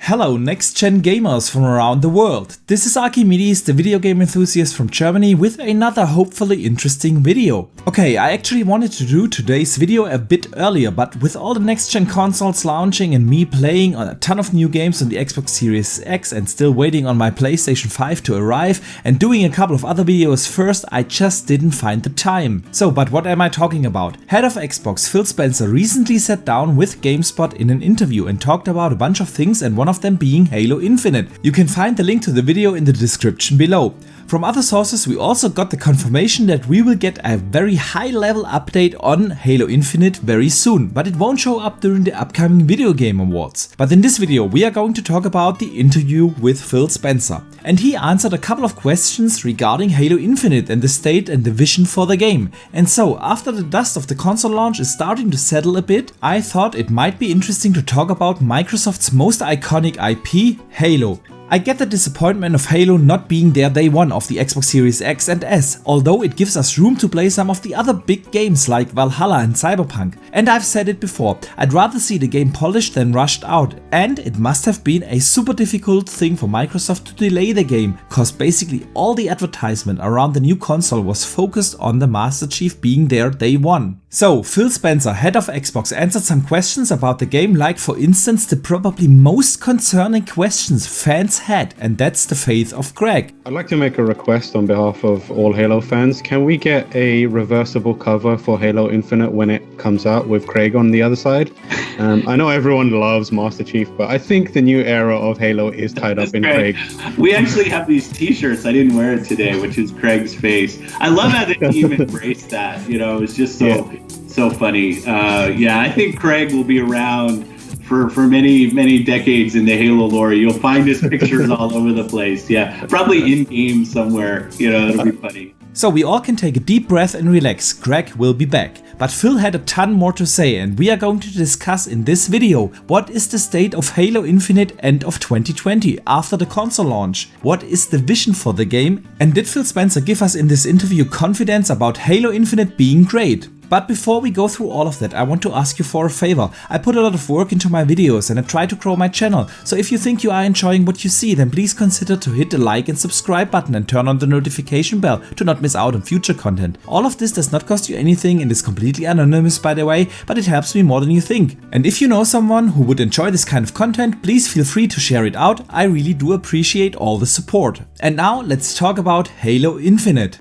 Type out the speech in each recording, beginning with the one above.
Hello next-gen gamers from around the world. This is Archimedes, the video game enthusiast from Germany, with another hopefully interesting video. Okay, I actually wanted to do today's video a bit earlier, but with all the next-gen consoles launching and me playing on a ton of new games on the Xbox Series X and still waiting on my PlayStation 5 to arrive and doing a couple of other videos first, I just didn't find the time. So, but what am I talking about? Head of Xbox Phil Spencer recently sat down with Gamespot in an interview and talked about a bunch of things, and one of them being Halo Infinite. You can find the link to the video in the description below. From other sources we also got the confirmation that we will get a very high level update on Halo Infinite very soon, but it won't show up during the upcoming Video Game Awards. But in this video we are going to talk about the interview with Phil Spencer. And he answered a couple of questions regarding Halo Infinite and the state and the vision for the game. And so, after the dust of the console launch is starting to settle a bit, I thought it might be interesting to talk about Microsoft's most iconic IP, Halo. I get the disappointment of Halo not being there day one of the Xbox Series X and S, although it gives us room to play some of the other big games like Valhalla and Cyberpunk. And I've said it before, I'd rather see the game polished than rushed out, and it must have been a super difficult thing for Microsoft to delay the game, cause basically all the advertisement around the new console was focused on the Master Chief being there day one. So, Phil Spencer, head of Xbox, answered some questions about the game, like for instance the probably most concerning questions fans had, and that's the fate of Greg. I'd like to make a request on behalf of all Halo fans. Can we get a reversible cover for Halo Infinite when it comes out with Craig on the other side? I know everyone loves Master Chief, but I think the new era of Halo is tied up in Craig. We actually have these t-shirts. I didn't wear it today, which is Craig's face. I love how the team embraced that. You know, it's just so funny. I think Craig will be around for many decades in the Halo lore. You'll find his pictures all over the place. Yeah, probably in game somewhere. You know, it'll be funny. So we all can take a deep breath and relax. Greg will be back. But Phil had a ton more to say, and we are going to discuss in this video what is the state of Halo Infinite end of 2020 after the console launch, what is the vision for the game, and did Phil Spencer give us in this interview confidence about Halo Infinite being great? But before we go through all of that, I want to ask you for a favor. I put a lot of work into my videos and I try to grow my channel, so if you think you are enjoying what you see, then please consider to hit the like and subscribe button and turn on the notification bell to not miss out on future content. All of this does not cost you anything and is completely anonymous, by the way, but it helps me more than you think. And if you know someone who would enjoy this kind of content, please feel free to share it out. I really do appreciate all the support. And now let's talk about Halo Infinite.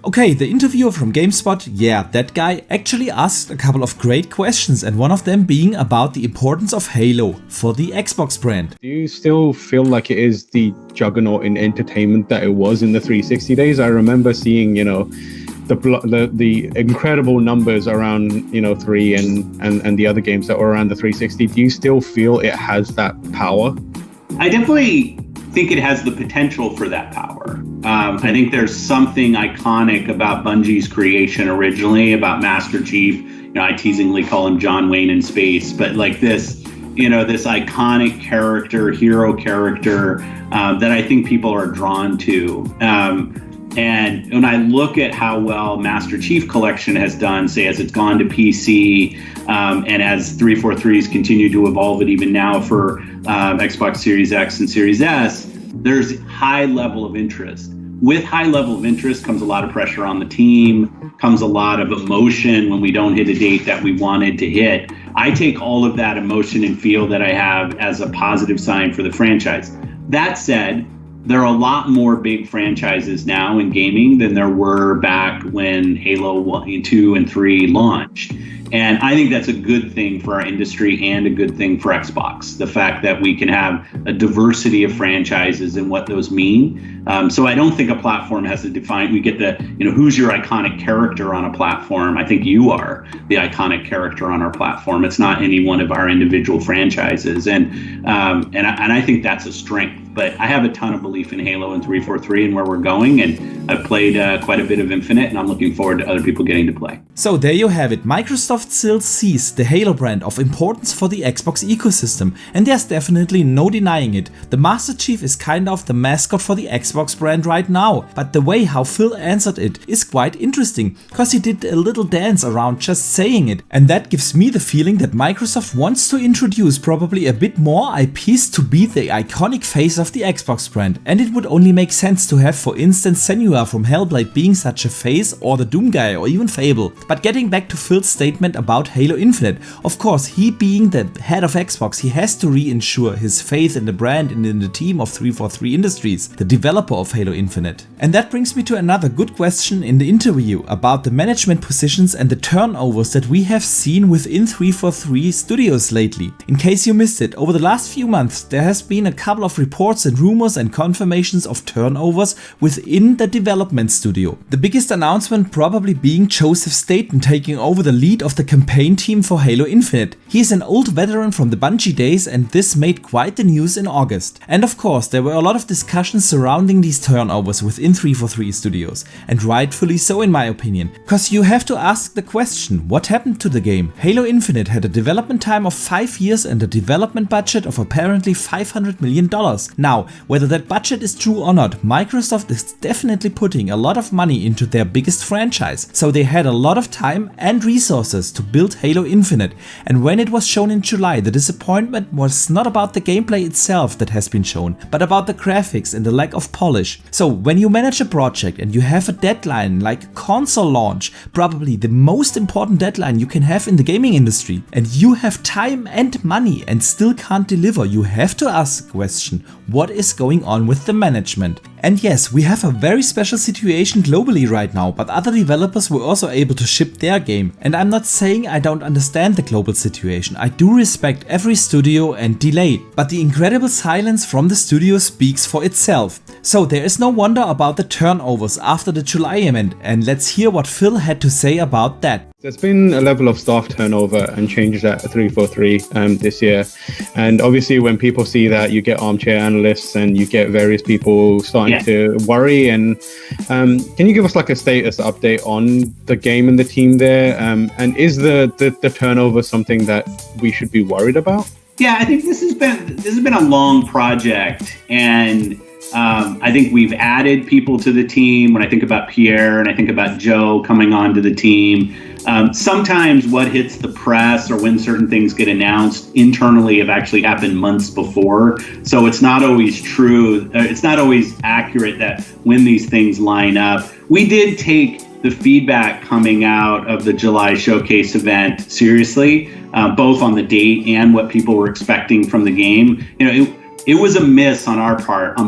Okay, the interviewer from Gamespot, yeah, that guy actually asked a couple of great questions, and one of them being about the importance of Halo for the Xbox brand. Do you still feel like it is the juggernaut in entertainment that it was in the 360 days? I remember seeing, the incredible numbers around, 3 and the other games that were around the 360. Do you still feel it has that power? I definitely think it has the potential for that power. I think there's something iconic about Bungie's creation originally, about Master Chief. I teasingly call him John Wayne in space, but like this iconic character, hero character that I think people are drawn to. And when I look at how well Master Chief Collection has done, say as it's gone to PC, and as 343s continue to evolve it even now for Xbox Series X and Series S, there's high level of interest. With high level of interest comes a lot of pressure on the team, comes a lot of emotion when we don't hit a date that we wanted to hit. I take all of that emotion and feel that I have as a positive sign for the franchise. That said, there are a lot more big franchises now in gaming than there were back when Halo 1, 2, and 3 launched. And I think that's a good thing for our industry and a good thing for Xbox, the fact that we can have a diversity of franchises and what those mean. So I don't think a platform has to define, we get the, who's your iconic character on a platform? I think you are the iconic character on our platform. It's not any one of our individual franchises. And I think that's a strength. But I have a ton of belief belief in Halo and 343 and where we're going. And I've played quite a bit of Infinite, and I'm looking forward to other people getting to play. So there you have it. Microsoft still sees the Halo brand of importance for the Xbox ecosystem, and there's definitely no denying it. The Master Chief is kind of the mascot for the Xbox brand right now, but the way how Phil answered it is quite interesting, cause he did a little dance around just saying it, and that gives me the feeling that Microsoft wants to introduce probably a bit more IPs to be the iconic face of the Xbox brand, and it would only make sense to have, for instance, Senua from Hellblade being such a face, or the Doom guy, or even Fable. But getting back to Phil's statement about Halo Infinite, of course, he being the head of Xbox, he has to reinsure his faith in the brand and in the team of 343 Industries, the developer of Halo Infinite. And that brings me to another good question in the interview about the management positions and the turnovers that we have seen within 343 Studios lately. In case you missed it, over the last few months there has been a couple of reports and rumors and confirmations of turnovers within the development studio. The biggest announcement probably being Joseph Staten taking over the lead of the campaign team for Halo Infinite. He is an old veteran from the Bungie days, and this made quite the news in August. And of course there were a lot of discussions surrounding these turnovers within 343 Studios, and rightfully so in my opinion, cause you have to ask the question, what happened to the game? Halo Infinite had a development time of 5 years and a development budget of apparently $500 million. Now, whether that budget is true or not, Microsoft is definitely putting a lot of money into their biggest franchise, so they had a lot of time and resources to build Halo Infinite, and when it was shown in July, the disappointment was not about the gameplay itself that has been shown, but about the graphics and the lack of polish. So when you manage a project and you have a deadline like console launch, probably the most important deadline you can have in the gaming industry, and you have time and money and still can't deliver, you have to ask the question, what is going on with the management? And yes, we have a very special situation globally right now, but other developers were also able to ship their game. And I'm not saying I don't understand the global situation, I do respect every studio and delay, but the incredible silence from the studio speaks for itself. So there is no wonder about the turnovers after the July event, and let's hear what Phil had to say about that. There's been a level of staff turnover and changes at 343 this year. And obviously when people see that, you get armchair analysts and you get various people starting to worry. And can you give us like a status update on the game and the team there? And is the turnover something that we should be worried about? Yeah, I think this has been a long project, and I think we've added people to the team. When I think about Pierre and I think about Joe coming onto the team, sometimes what hits the press or when certain things get announced internally have actually happened months before. So it's not always true. It's not always accurate that when these things line up. We did take the feedback coming out of the July showcase event seriously, both on the date and what people were expecting from the game. It was a miss on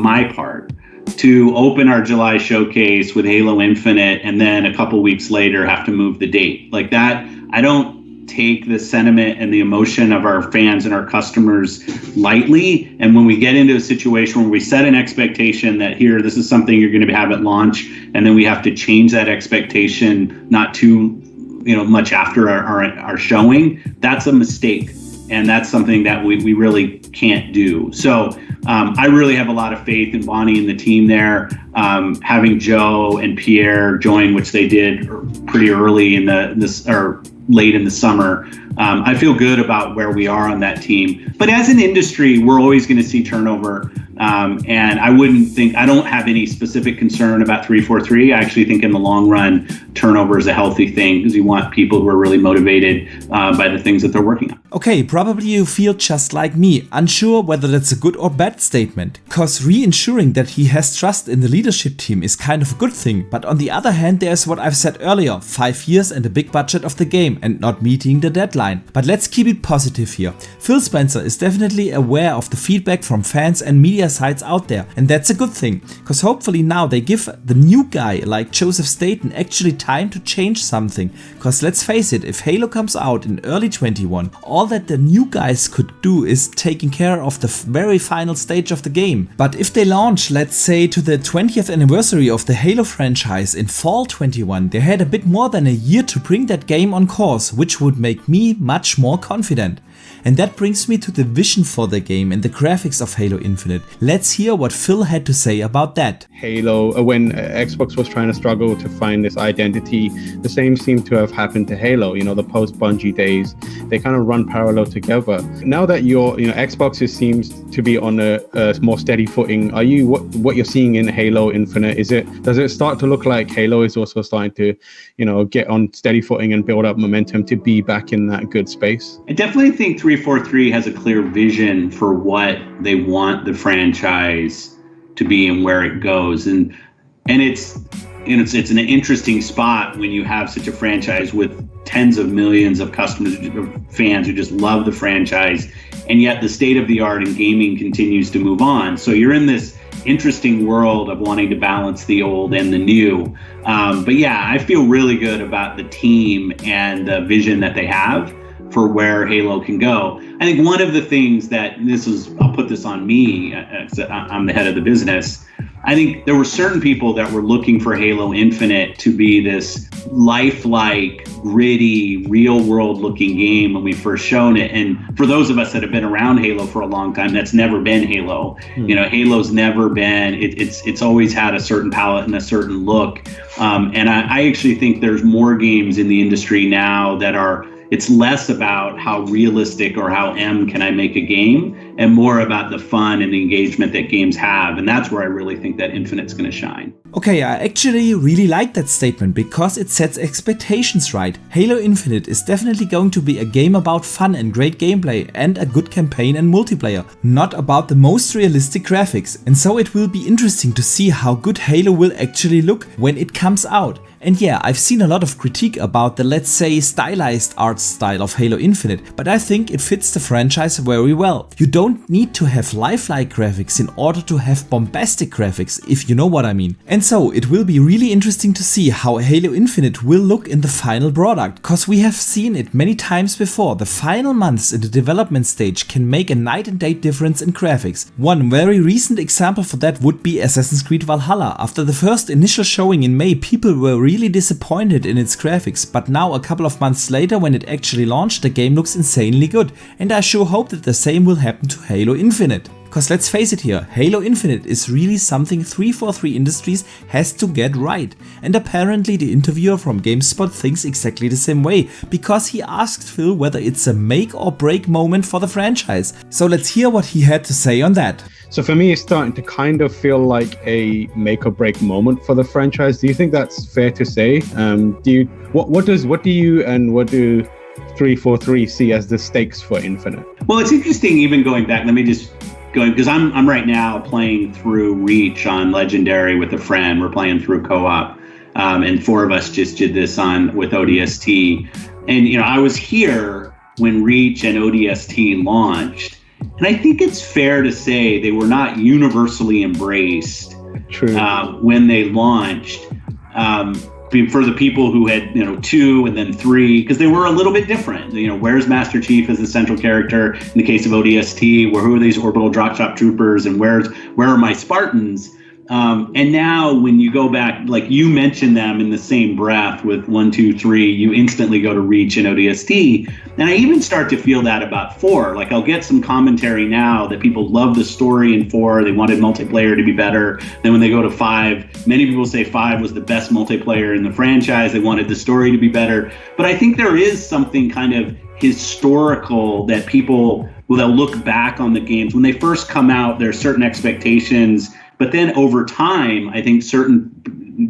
my part, to open our July showcase with Halo Infinite and then a couple weeks later have to move the date. Like that, I don't take the sentiment and the emotion of our fans and our customers lightly. And when we get into a situation where we set an expectation that this is something you're going to have at launch, and then we have to change that expectation not too much after our showing, that's a mistake. And that's something that we really can't do. So I really have a lot of faith in Bonnie and the team there. Having Joe and Pierre join, which they did pretty early in late in the summer. I feel good about where we are on that team. But as an industry, we're always going to see turnover. And I don't have any specific concern about 343. I actually think in the long run, turnover is a healthy thing because you want people who are really motivated by the things that they're working on. Okay, probably you feel just like me, unsure whether that's a good or bad statement, cause reinsuring that he has trust in the leadership team is kind of a good thing, but on the other hand there's what I've said earlier, 5 years and a big budget of the game and not meeting the deadline. But let's keep it positive here. Phil Spencer is definitely aware of the feedback from fans and media sites out there, and that's a good thing, cause hopefully now they give the new guy like Joseph Staten actually time to change something, cause let's face it, if Halo comes out in early 21, all that the new guys could do is taking care of the very final stage of the game. But if they launch, let's say, to the 20th anniversary of the Halo franchise in fall 21, they had a bit more than a year to bring that game on course, which would make me much more confident. And that brings me to the vision for the game and the graphics of Halo Infinite. Let's hear what Phil had to say about that. Halo, when Xbox was trying to struggle to find this identity, the same seemed to have happened to Halo. You know, the post-Bungie days, they kind of run parallel together. Now that Xbox seems to be on a more steady footing, are you what you're seeing in Halo Infinite? Does it start to look like Halo is also starting to, get on steady footing and build up momentum to be back in that good space? I definitely think 343 has a clear vision for what they want the franchise to be and where it goes, and it's an interesting spot when you have such a franchise with tens of millions of customers, fans who just love the franchise, and yet the state of the art in gaming continues to move on. So you're in this interesting world of wanting to balance the old and the new. But yeah, I feel really good about the team and the vision that they have for where Halo can go. I think one of the things that I'll put this on me, I'm the head of the business. I think there were certain people that were looking for Halo Infinite to be this lifelike, gritty, real world looking game when we first shown it. And for those of us that have been around Halo for a long time, that's never been Halo. Halo's never been, it's always had a certain palette and a certain look. And I actually think there's more games in the industry now that it's less about how realistic or how can I make a game, and more about the fun and the engagement that games have. And that's where I really think that Infinite's going to shine. Okay, I actually really like that statement because it sets expectations right. Halo Infinite is definitely going to be a game about fun and great gameplay and a good campaign and multiplayer, not about the most realistic graphics. And so it will be interesting to see how good Halo will actually look when it comes out. And yeah, I've seen a lot of critique about the, let's say, stylized art style of Halo Infinite, but I think it fits the franchise very well. You don't need to have lifelike graphics in order to have bombastic graphics, if you know what I mean. And so it will be really interesting to see how Halo Infinite will look in the final product, cause we have seen it many times before. The final months in the development stage can make a night and day difference in graphics. One very recent example for that would be Assassin's Creed Valhalla. After the first initial showing in May, people were really disappointed in its graphics, but now a couple of months later when it actually launched, the game looks insanely good, and I sure hope that the same will happen to Halo Infinite. Cause let's face it here, Halo Infinite is really something 343 Industries has to get right. And apparently the interviewer from Gamespot thinks exactly the same way, because he asked Phil whether it's a make or break moment for the franchise. So let's hear what he had to say on that. So for me, it's starting to kind of feel like a make or break moment for the franchise. Do you think that's fair to say? What do you and what do 343 see as the stakes for Infinite? Well, it's interesting even going back. Let me just go, because I'm right now playing through Reach on Legendary with a friend. We're playing through co-op, and four of us just did this with ODST. And I was here when Reach and ODST launched. And I think it's fair to say they were not universally embraced. True. When they launched. For the people who had 2 and then 3, because they were a little bit different. Where's Master Chief as the central character in the case of ODST? Who are these orbital drop shot troopers, and where are my Spartans? And now when you go back, like you mentioned them in the same breath with 1, 2, 3, you instantly go to Reach and ODST. And I even start to feel that about 4. Like I'll get some commentary now that people love the story in 4. They wanted multiplayer to be better. Then when they go to 5, many people say 5 was the best multiplayer in the franchise. They wanted the story to be better. But I think there is something kind of historical that people, they'll look back on the games. When they first come out, there are certain expectations. But then over time, I think certain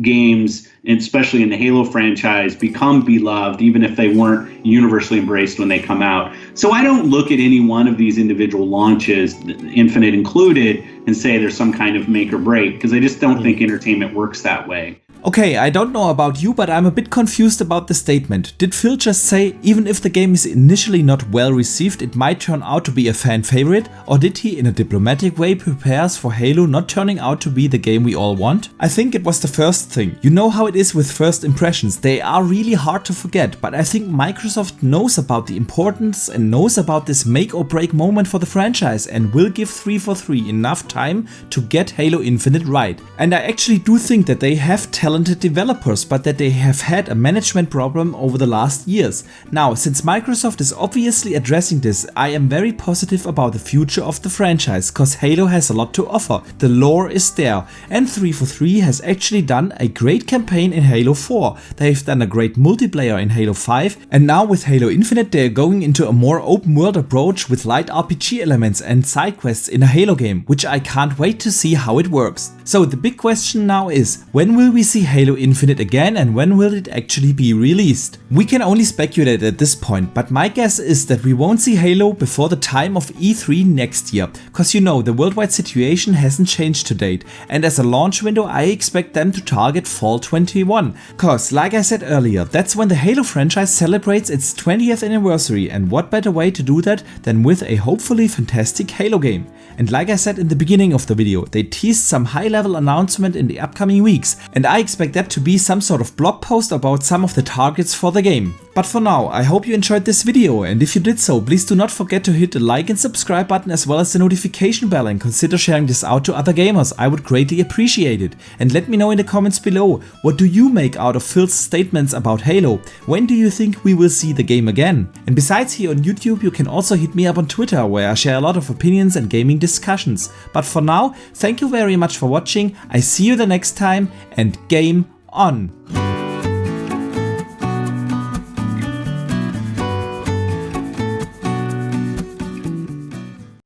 games, and especially in the Halo franchise, become beloved, even if they weren't universally embraced when they come out. So I don't look at any one of these individual launches, Infinite included, and say there's some kind of make or break, because I just don't think entertainment works that way. Okay, I don't know about you, but I'm a bit confused about the statement. Did Phil just say, even if the game is initially not well received, it might turn out to be a fan favorite? Or did he, in a diplomatic way, prepares for Halo not turning out to be the game we all want? I think it was the first thing. You know how it is with first impressions, they are really hard to forget, but I think Microsoft knows about the importance and knows about this make or break moment for the franchise and will give 343 enough time to get Halo Infinite right. And I actually do think that they have talent talented developers, but that they have had a management problem over the last years. Now, since Microsoft is obviously addressing this, I am very positive about the future of the franchise, cause Halo has a lot to offer. The lore is there, and 343 has actually done a great campaign in Halo 4. They've done a great multiplayer in Halo 5, and now with Halo Infinite they're going into a more open world approach with light RPG elements and side quests in a Halo game, which I can't wait to see how it works. So the big question now is, when will we see Halo Infinite again and when will it actually be released? We can only speculate at this point, but my guess is that we won't see Halo before the time of E3 next year, cause you know the worldwide situation hasn't changed to date, and as a launch window I expect them to target fall 21, cause like I said earlier, that's when the Halo franchise celebrates its 20th anniversary, and what better way to do that than with a hopefully fantastic Halo game. And like I said in the beginning of the video, they teased some high-level announcement in the upcoming weeks, and I expect that to be some sort of blog post about some of the targets for the game. But for now, I hope you enjoyed this video, and if you did so, please do not forget to hit the like and subscribe button as well as the notification bell, and consider sharing this out to other gamers. I would greatly appreciate it. And let me know in the comments below, what do you make out of Phil's statements about Halo? When do you think we will see the game again? And besides here on YouTube, you can also hit me up on Twitter, where I share a lot of opinions and gaming discussions. But for now, thank you very much for watching, I see you the next time, and game on!